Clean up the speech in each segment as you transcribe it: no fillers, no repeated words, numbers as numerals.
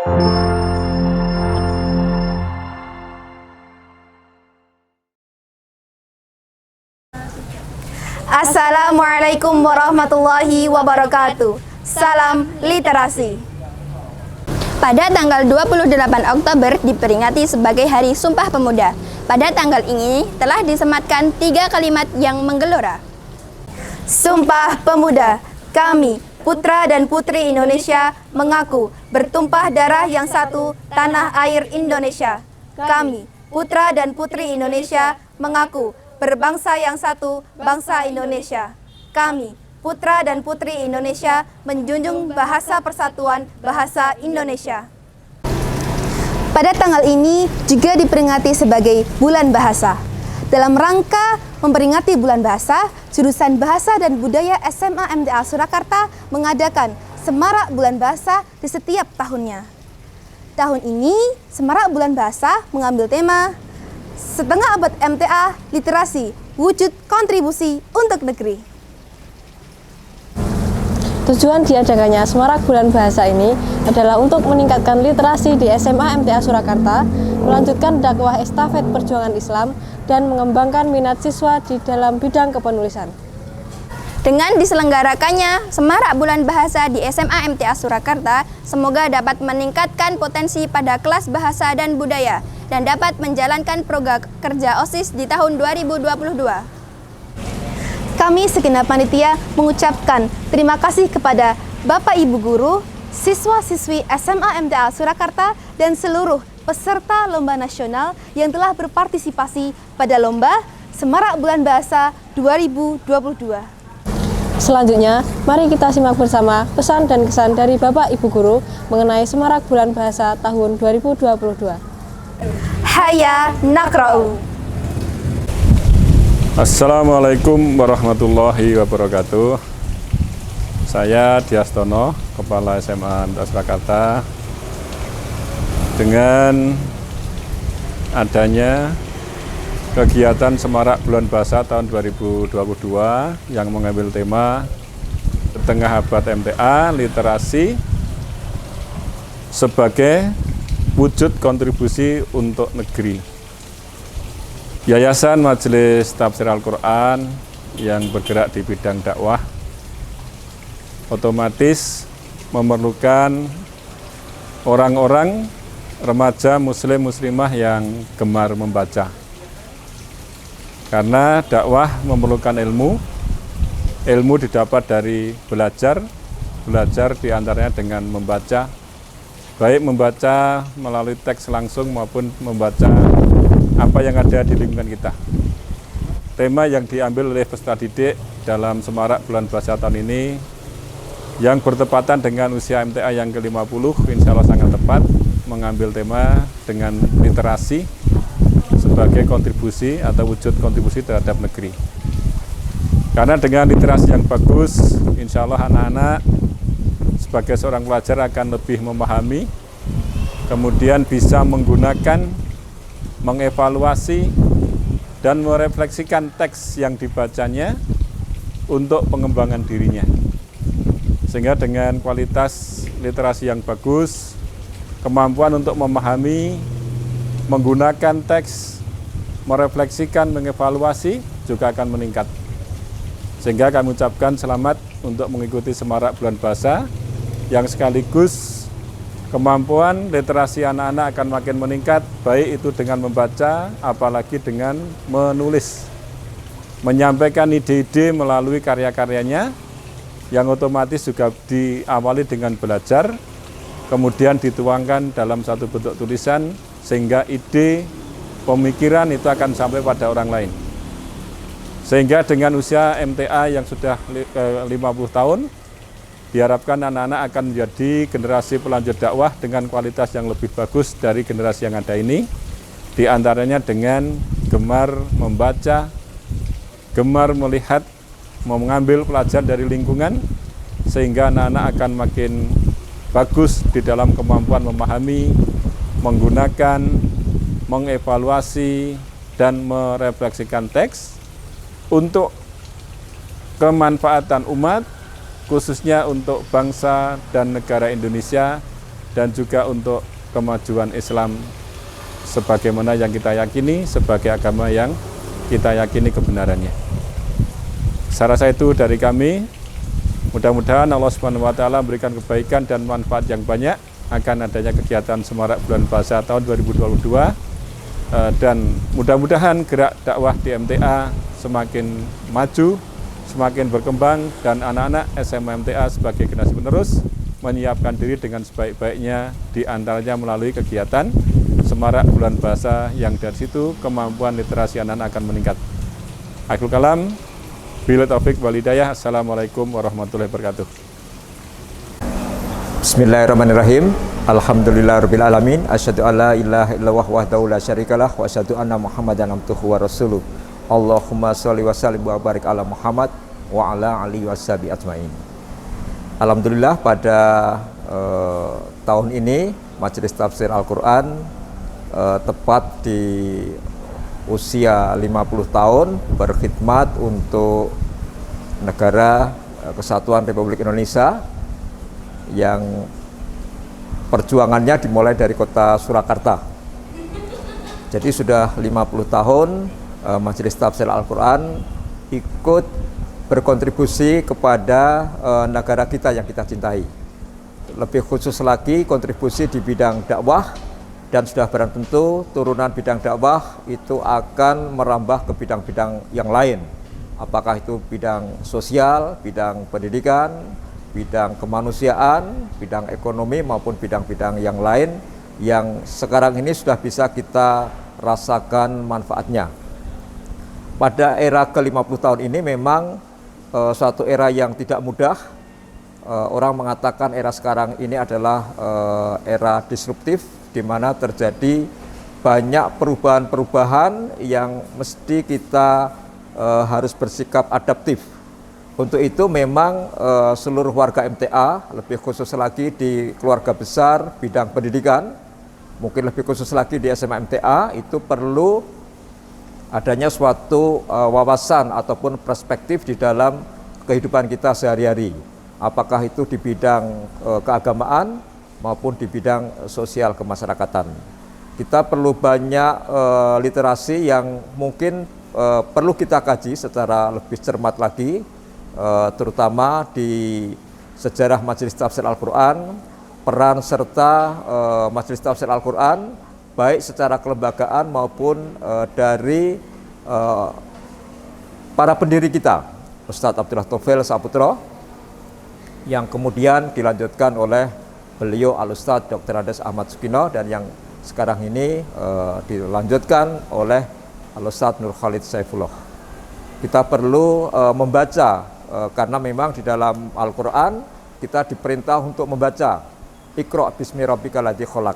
Assalamualaikum warahmatullahi wabarakatuh. Salam literasi. Pada tanggal 28 Oktober diperingati sebagai Hari Sumpah Pemuda. Pada tanggal ini telah disematkan 3 kalimat yang menggelora. Sumpah Pemuda, kami, putra dan putri Indonesia, mengaku bertumpah darah yang satu, tanah air Indonesia. Kami, putra dan putri Indonesia, mengaku berbangsa yang satu, bangsa Indonesia. Kami, putra dan putri Indonesia, menjunjung bahasa persatuan, bahasa Indonesia. Pada tanggal ini juga diperingati sebagai Bulan Bahasa. Dalam rangka memperingati Bulan Bahasa, jurusan Bahasa dan Budaya SMA MTA Surakarta mengadakan Semarak Bulan Bahasa di setiap tahunnya. Tahun ini, Semarak Bulan Bahasa mengambil tema Setengah Abad MTA Literasi, Wujud Kontribusi untuk Negeri. Tujuan diadakannya Semarak Bulan Bahasa ini adalah untuk meningkatkan literasi di SMA MTA Surakarta, melanjutkan dakwah estafet perjuangan Islam, dan mengembangkan minat siswa di dalam bidang kepenulisan. Dengan diselenggarakannya Semarak Bulan Bahasa di SMA MTA Surakarta, semoga dapat meningkatkan potensi pada kelas bahasa dan budaya dan dapat menjalankan program kerja OSIS di tahun 2022. Kami segenap panitia mengucapkan terima kasih kepada Bapak Ibu Guru, siswa-siswi SMA MTA Surakarta, dan seluruh peserta Lomba Nasional yang telah berpartisipasi pada Lomba Semarak Bulan Bahasa 2022. Selanjutnya, mari kita simak bersama pesan dan kesan dari Bapak Ibu Guru mengenai Semarak Bulan Bahasa tahun 2022. Hayya Nakra'u. Assalamualaikum warahmatullahi wabarakatuh. Saya Diastono, Kepala SMA MTA Surakarta. Dengan adanya kegiatan Semarak Bulan Bahasa tahun 2022 yang mengambil tema Setengah Abad MTA Literasi sebagai wujud kontribusi untuk negeri. Yayasan Majelis Tafsir Al-Quran yang bergerak di bidang dakwah otomatis memerlukan orang-orang remaja muslim-muslimah yang gemar membaca. Karena dakwah memerlukan ilmu didapat dari belajar diantaranya dengan membaca, baik membaca melalui teks langsung maupun membaca apa yang ada di lingkungan kita. Tema yang diambil oleh peserta didik dalam Semarak Bulan Bahasa tahun ini yang bertepatan dengan usia MTA yang ke-50, insya Allah sangat tepat, mengambil tema dengan literasi sebagai kontribusi atau wujud kontribusi terhadap negeri. Karena dengan literasi yang bagus, insya Allah anak-anak sebagai seorang pelajar akan lebih memahami, kemudian bisa menggunakan, mengevaluasi, dan merefleksikan teks yang dibacanya untuk pengembangan dirinya. Sehingga dengan kualitas literasi yang bagus, kemampuan untuk memahami, menggunakan teks, merefleksikan, mengevaluasi juga akan meningkat. Sehingga kami ucapkan selamat untuk mengikuti Semarak Bulan Bahasa yang sekaligus kemampuan literasi anak-anak akan makin meningkat, baik itu dengan membaca, apalagi dengan menulis. Menyampaikan ide-ide melalui karya-karyanya, yang otomatis juga diawali dengan belajar, kemudian dituangkan dalam satu bentuk tulisan, sehingga ide, pemikiran itu akan sampai pada orang lain. Sehingga dengan usia MTA yang sudah 50 tahun, diharapkan anak-anak akan menjadi generasi pelanjut dakwah dengan kualitas yang lebih bagus dari generasi yang ada ini. Di antaranya dengan gemar membaca, gemar melihat, mengambil pelajaran dari lingkungan, sehingga anak-anak akan makin bagus di dalam kemampuan memahami, menggunakan, mengevaluasi, dan merefleksikan teks untuk kemanfaatan umat, khususnya untuk bangsa dan negara Indonesia dan juga untuk kemajuan Islam sebagaimana yang kita yakini sebagai agama yang kita yakini kebenarannya. Saya rasa itu dari kami. Mudah-mudahan Allah Subhanahu wa taala memberikan kebaikan dan manfaat yang banyak akan adanya kegiatan Semarak Bulan Bahasa tahun 2022, dan mudah-mudahan gerak dakwah di MTA semakin maju, semakin berkembang, dan anak-anak SMA MTA sebagai generasi penerus menyiapkan diri dengan sebaik-baiknya, di antaranya melalui kegiatan Semarak Bulan Bahasa yang dari situ kemampuan literasi anak akan meningkat. Akhirul kalam, billahi taufik wal hidayah. Assalamualaikum warahmatullahi wabarakatuh. Bismillahirrahmanirrahim. Alhamdulillahirabbil alamin. Asyhadu alla ilaha illallah wahdahu la syarikalah wa asyhadu anna Muhammadan abduhu wa rasuluh. Allahumma shalli wa sallim wa barik ala Muhammad wa ala alihi washabi ajmain. Alhamdulillah pada tahun ini Majelis Tafsir Al-Qur'an tepat di usia 50 tahun berkhidmat untuk negara Kesatuan Republik Indonesia, yang perjuangannya dimulai dari kota Surakarta. Jadi sudah 50 tahun Majelis Tafsir Al-Qur'an ikut berkontribusi kepada negara kita yang kita cintai. Lebih khusus lagi kontribusi di bidang dakwah, dan sudah barang tentu turunan bidang dakwah itu akan merambah ke bidang-bidang yang lain. Apakah itu bidang sosial, bidang pendidikan, bidang kemanusiaan, bidang ekonomi, maupun bidang-bidang yang lain yang sekarang ini sudah bisa kita rasakan manfaatnya. Pada era ke-50 tahun ini memang suatu era yang tidak mudah. Orang mengatakan era sekarang ini adalah era disruptif, di mana terjadi banyak perubahan-perubahan yang mesti kita harus bersikap adaptif. Untuk itu memang seluruh warga MTA, lebih khusus lagi di keluarga besar bidang pendidikan, mungkin lebih khusus lagi di SMA MTA, itu perlu adanya suatu wawasan ataupun perspektif di dalam kehidupan kita sehari-hari. Apakah itu di bidang keagamaan maupun di bidang sosial kemasyarakatan. Kita perlu banyak literasi yang mungkin perlu kita kaji secara lebih cermat lagi, terutama di sejarah Majelis Tafsir Al-Qur'an, peran serta Majelis Tafsir Al-Qur'an baik secara kelembagaan maupun dari para pendiri kita, Ustadz Abdullah Tofel Saputro, yang kemudian dilanjutkan oleh beliau Al-Ustadz Dr. Andes Ahmad Sukino, dan yang sekarang ini dilanjutkan oleh Al-Ustadz Nur Khalid Saifullah. Kita perlu membaca, karena memang di dalam Al-Quran kita diperintah untuk membaca. Iqra' bismi rabbikal ladzi khalaq.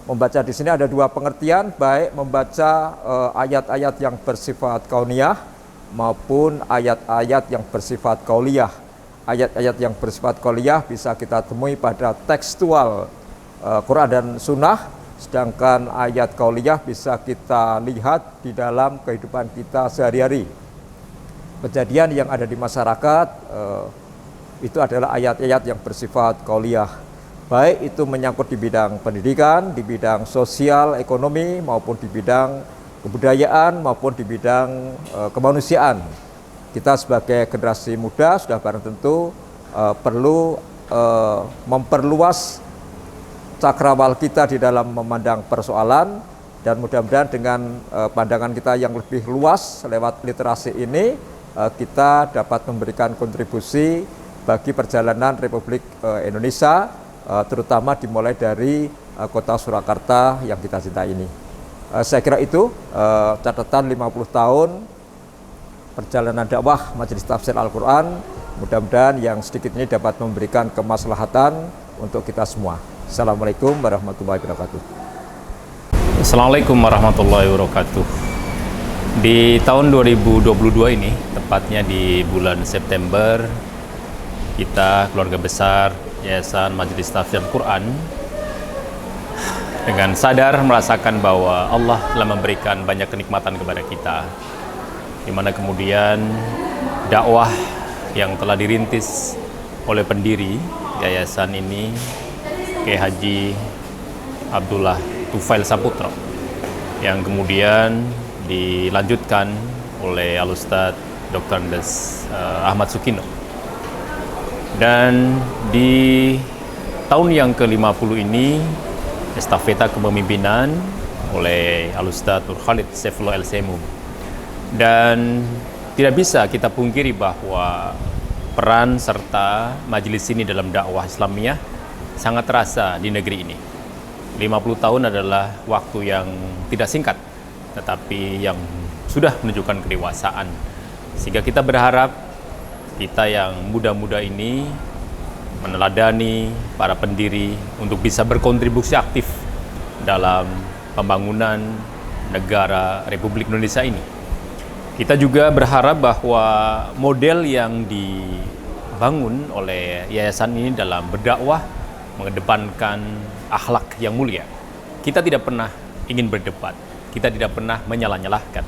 Membaca di sini ada dua pengertian, baik membaca ayat-ayat yang bersifat kauniyah maupun ayat-ayat yang bersifat qauliyah. Ayat-ayat yang bersifat qauliyah bisa kita temui pada tekstual Quran dan Sunnah, sedangkan ayat qauliyah bisa kita lihat di dalam kehidupan kita sehari-hari. Kejadian yang ada di masyarakat itu adalah ayat-ayat yang bersifat qauliyah, baik itu menyangkut di bidang pendidikan, di bidang sosial, ekonomi, maupun di bidang kebudayaan, maupun di bidang kemanusiaan. Kita sebagai generasi muda sudah barang tentu perlu memperluas cakrawala kita di dalam memandang persoalan, dan mudah-mudahan dengan pandangan kita yang lebih luas lewat literasi ini, kita dapat memberikan kontribusi bagi perjalanan Republik Indonesia, terutama dimulai dari kota Surakarta yang kita cintai ini. Saya kira itu catatan 50 tahun perjalanan dakwah Majelis Tafsir Al-Qur'an. Mudah-mudahan yang sedikit ini dapat memberikan kemaslahatan untuk kita semua. Assalamualaikum warahmatullahi wabarakatuh. Assalamualaikum warahmatullahi wabarakatuh. Di tahun 2022 ini, tepatnya di bulan September, kita keluarga besar Yayasan Majelis Tafsir Al-Qur'an dengan sadar merasakan bahwa Allah telah memberikan banyak kenikmatan kepada kita, di mana kemudian dakwah yang telah dirintis oleh pendiri yayasan ini Kiai Haji Abdullah Tufail Saputro, yang kemudian dilanjutkan oleh Al-Ustadz Dr. Andes Ahmad Sukino. Dan di tahun yang ke-50 ini, estafeta kepemimpinan oleh Al-Ustadz Nur Khalid Saifullah El-Semum. Dan tidak bisa kita pungkiri bahwa peran serta majelis ini dalam dakwah Islamiyah sangat terasa di negeri ini. 50 tahun adalah waktu yang tidak singkat, tetapi yang sudah menunjukkan kedewasaan. Sehingga kita berharap kita yang muda-muda ini meneladani para pendiri untuk bisa berkontribusi aktif dalam pembangunan negara Republik Indonesia ini. Kita juga berharap bahwa model yang dibangun oleh yayasan ini dalam berdakwah mengedepankan akhlak yang mulia. Kita tidak pernah ingin berdebat, kita tidak pernah menyalah-nyalahkan,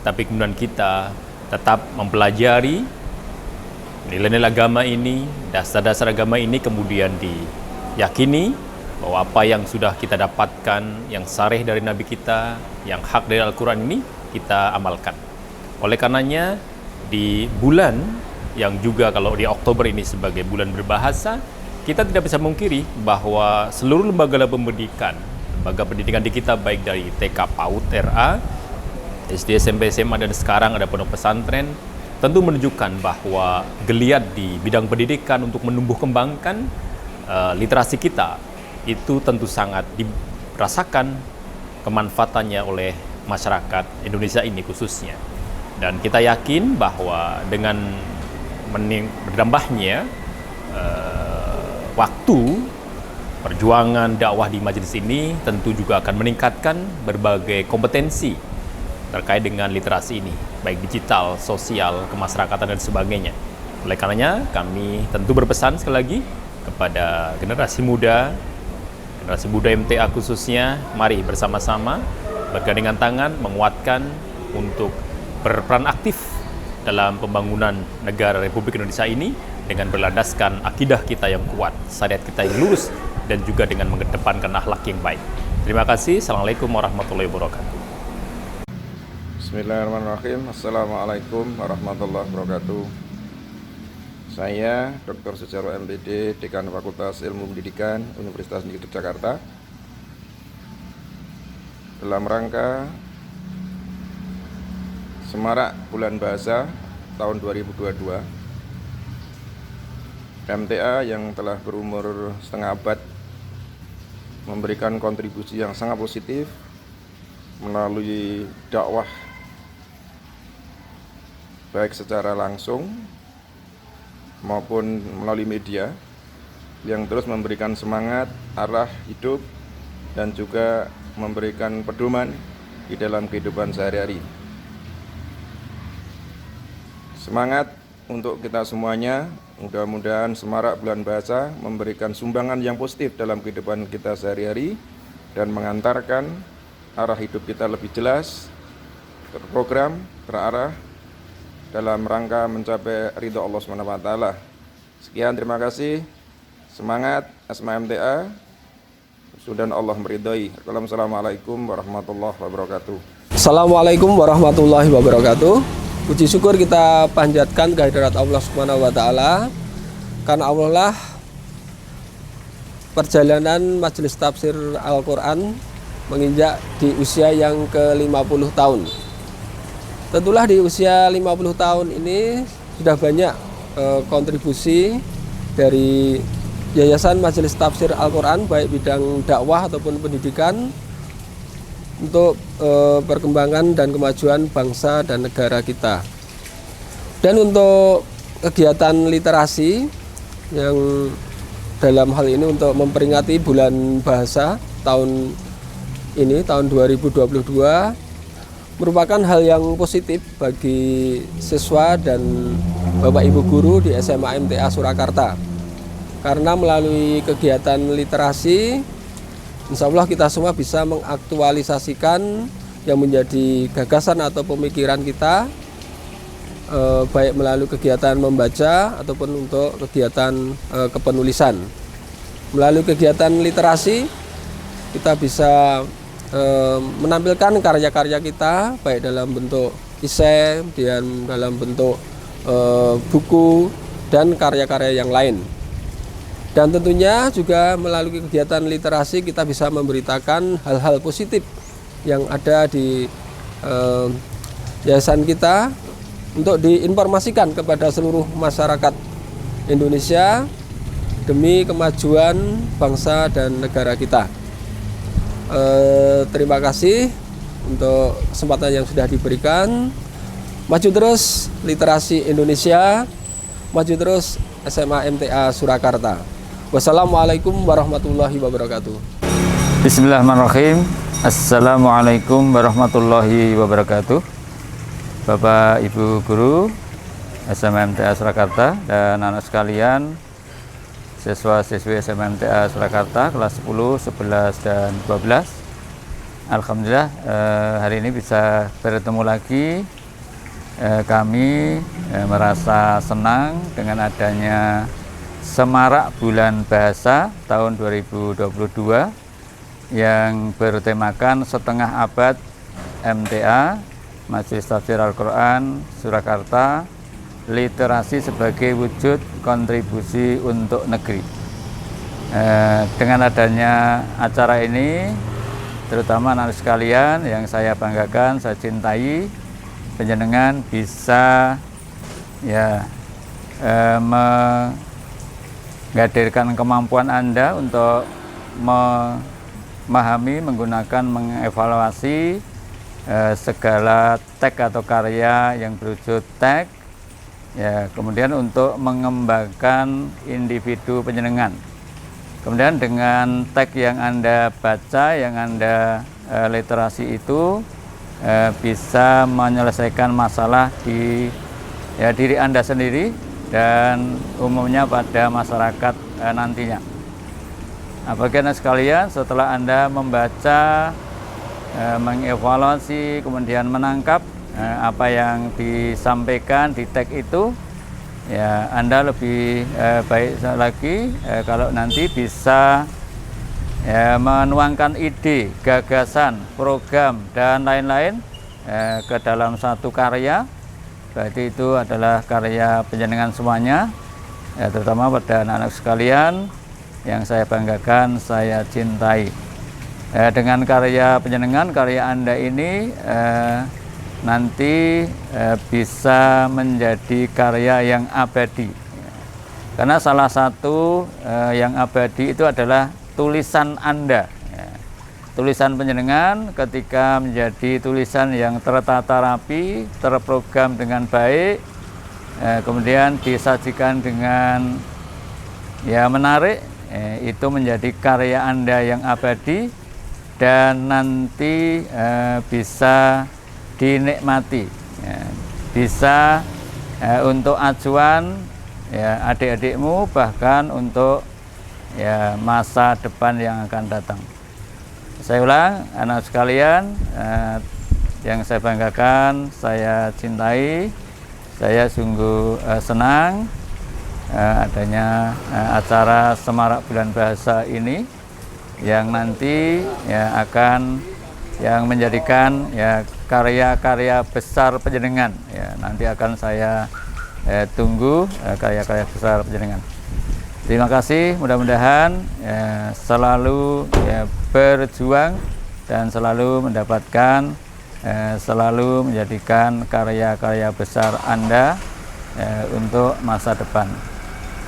tapi kemudian kita tetap mempelajari nilai-nilai agama ini, dasar-dasar agama ini, kemudian diyakini bahwa apa yang sudah kita dapatkan, yang sareh dari Nabi kita, yang hak dari Al-Quran ini, kita amalkan. Oleh karenanya, di bulan yang juga kalau di Oktober ini sebagai bulan berbahasa, kita tidak bisa mengkiri bahwa seluruh lembaga pendidikan di kita, baik dari TK, PAUD, RA, SD, SMP, SMA, dan sekarang ada pondok pesantren, tentu menunjukkan bahwa geliat di bidang pendidikan untuk menumbuh kembangkan literasi kita itu tentu sangat dirasakan kemanfaatannya oleh masyarakat Indonesia ini khususnya. Dan kita yakin bahwa dengan bertambahnya waktu perjuangan dakwah di majelis ini tentu juga akan meningkatkan berbagai kompetensi terkait dengan literasi ini, baik digital, sosial, kemasyarakatan, dan sebagainya. Oleh karenanya, kami tentu berpesan sekali lagi kepada generasi muda MTA khususnya, mari bersama-sama bergandengan tangan menguatkan untuk berperan aktif dalam pembangunan negara Republik Indonesia ini dengan berlandaskan akidah kita yang kuat, syariat kita yang lurus, dan juga dengan mengedepankan akhlak yang baik. Terima kasih. Assalamualaikum warahmatullahi wabarakatuh. Bismillahirrahmanirrahim. Assalamualaikum warahmatullahi wabarakatuh. Saya Dr. Sujarwo MPD, Dekan Fakultas Ilmu Pendidikan Universitas Negeri Jakarta. Dalam rangka Semarak Bulan Bahasa tahun 2022, MTA yang telah berumur setengah abad memberikan kontribusi yang sangat positif melalui dakwah baik secara langsung maupun melalui media yang terus memberikan semangat, arah hidup, dan juga memberikan pedoman di dalam kehidupan sehari-hari. Semangat untuk kita semuanya. Mudah-mudahan Semarak Bulan Bahasa memberikan sumbangan yang positif dalam kehidupan kita sehari-hari dan mengantarkan arah hidup kita lebih jelas, terprogram, terarah dalam rangka mencapai ridho Allah SWT. Sekian, terima kasih. Semangat SMA MTA. Sudah Allah meridhoi. Assalamualaikum warahmatullahi wabarakatuh. Assalamualaikum warahmatullahi wabarakatuh. Puji syukur kita panjatkan kehadirat Allah Subhanahu wa taala, karena Allah lah perjalanan Majelis Tafsir Al-Qur'an menginjak di usia yang ke-50 tahun. Tentulah di usia 50 tahun ini sudah banyak kontribusi dari Yayasan Majelis Tafsir Al-Qur'an, baik bidang dakwah ataupun pendidikan, untuk perkembangan dan kemajuan bangsa dan negara kita. Dan untuk kegiatan literasi yang dalam hal ini untuk memperingati bulan bahasa tahun ini, tahun 2022, merupakan hal yang positif bagi siswa dan Bapak Ibu guru di SMA MTA Surakarta. Karena melalui kegiatan literasi, insya Allah kita semua bisa mengaktualisasikan yang menjadi gagasan atau pemikiran kita, baik melalui kegiatan membaca ataupun untuk kegiatan kepenulisan. Melalui kegiatan literasi kita bisa menampilkan karya-karya kita baik dalam bentuk esai dan dalam bentuk buku dan karya-karya yang lain. Dan tentunya juga melalui kegiatan literasi kita bisa memberitakan hal-hal positif yang ada di yayasan kita untuk diinformasikan kepada seluruh masyarakat Indonesia demi kemajuan bangsa dan negara kita. Terima kasih untuk kesempatan yang sudah diberikan. Maju terus literasi Indonesia, maju terus SMA MTA Surakarta. Wassalamualaikum warahmatullahi wabarakatuh. Bismillahirrahmanirrahim. Assalamualaikum warahmatullahi wabarakatuh. Bapak Ibu Guru SMA MTA Surakarta dan anak sekalian, siswa-siswi SMA MTA Surakarta kelas 10, 11, dan 12. Alhamdulillah hari ini bisa bertemu lagi. Kami merasa senang dengan adanya Semarak Bulan Bahasa tahun 2022 yang bertemakan setengah abad MTA Majelis Tafsir Al-Quran Surakarta, literasi sebagai wujud kontribusi untuk negeri. Dengan adanya acara ini, terutama anak sekalian yang saya banggakan, saya cintai, panjenengan bisa menghadirkan kemampuan Anda untuk memahami, menggunakan, mengevaluasi segala teks atau karya yang berwujud teks. Kemudian untuk mengembangkan individu panjenengan. Kemudian dengan teks yang Anda baca, yang Anda literasi itu bisa menyelesaikan masalah di diri Anda sendiri dan umumnya pada masyarakat nantinya. Bagi Anda sekalian, setelah Anda membaca, mengevaluasi, kemudian menangkap apa yang disampaikan di teks itu, Anda lebih baik lagi kalau nanti bisa menuangkan ide, gagasan, program, dan lain-lain ke dalam satu karya. Berarti itu adalah karya panjenengan semuanya, terutama pada anak-anak sekalian yang saya banggakan, saya cintai. Dengan karya panjenengan, karya Anda ini nanti bisa menjadi karya yang abadi. Karena salah satu yang abadi itu adalah tulisan Anda. Tulisan panjenengan ketika menjadi tulisan yang tertata rapi, terprogram dengan baik, kemudian disajikan dengan menarik, itu menjadi karya Anda yang abadi dan nanti bisa dinikmati, bisa untuk acuan adik-adikmu, bahkan untuk masa depan yang akan datang. Saya ulang, anak sekalian yang saya banggakan, saya cintai, saya sungguh senang adanya acara Semarak Bulan Bahasa ini yang nanti akan yang menjadikan karya-karya besar panjenengan. Nanti akan saya tunggu karya-karya besar panjenengan. Terima kasih, mudah-mudahan selalu berjuang dan selalu mendapatkan, selalu menjadikan karya-karya besar Anda untuk masa depan.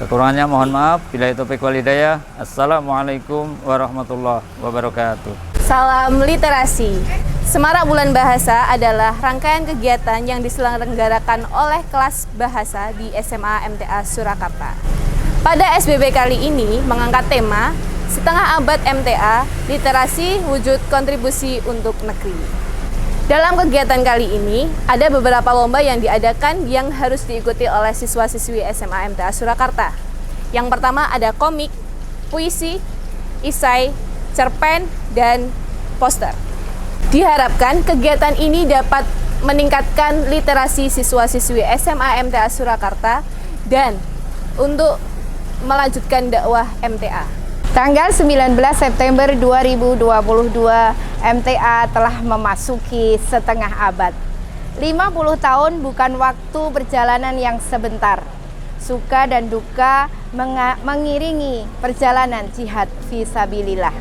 Kekurangannya mohon maaf. Billahi taufiq wal hidayah. Assalamualaikum warahmatullahi wabarakatuh. Salam literasi. Semarak Bulan Bahasa adalah rangkaian kegiatan yang diselenggarakan oleh kelas bahasa di SMA MTA Surakarta. Pada SBB kali ini mengangkat tema Setengah Abad MTA, Literasi Wujud Kontribusi untuk Negeri. Dalam kegiatan kali ini, ada beberapa lomba yang diadakan yang harus diikuti oleh siswa-siswi SMA MTA Surakarta. Yang pertama ada komik, puisi, esai, cerpen, dan poster. Diharapkan kegiatan ini dapat meningkatkan literasi siswa-siswi SMA MTA Surakarta dan untuk melanjutkan dakwah MTA. Tanggal 19 September 2022, MTA telah memasuki setengah abad. 50 tahun bukan waktu perjalanan yang sebentar. Suka dan duka mengiringi perjalanan jihad fisabilillah.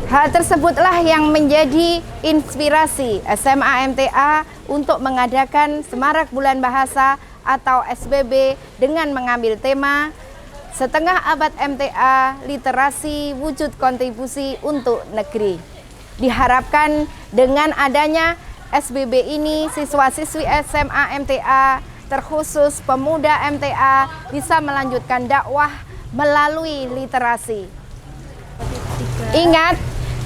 Hal tersebutlah yang menjadi inspirasi SMA MTA untuk mengadakan Semarak Bulan Bahasa atau SBB dengan mengambil tema Setengah Abad MTA, Literasi Wujud Kontribusi untuk Negeri. Diharapkan dengan adanya SBB ini, siswa-siswi SMA MTA, terkhusus pemuda MTA, bisa melanjutkan dakwah melalui literasi. Ingat,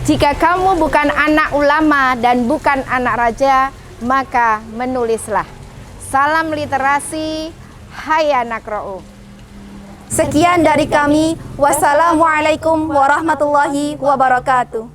jika kamu bukan anak ulama dan bukan anak raja, maka menulislah. Salam literasi, hayya naqra'u. Sekian dari kami. Wassalamualaikum warahmatullahi wabarakatuh.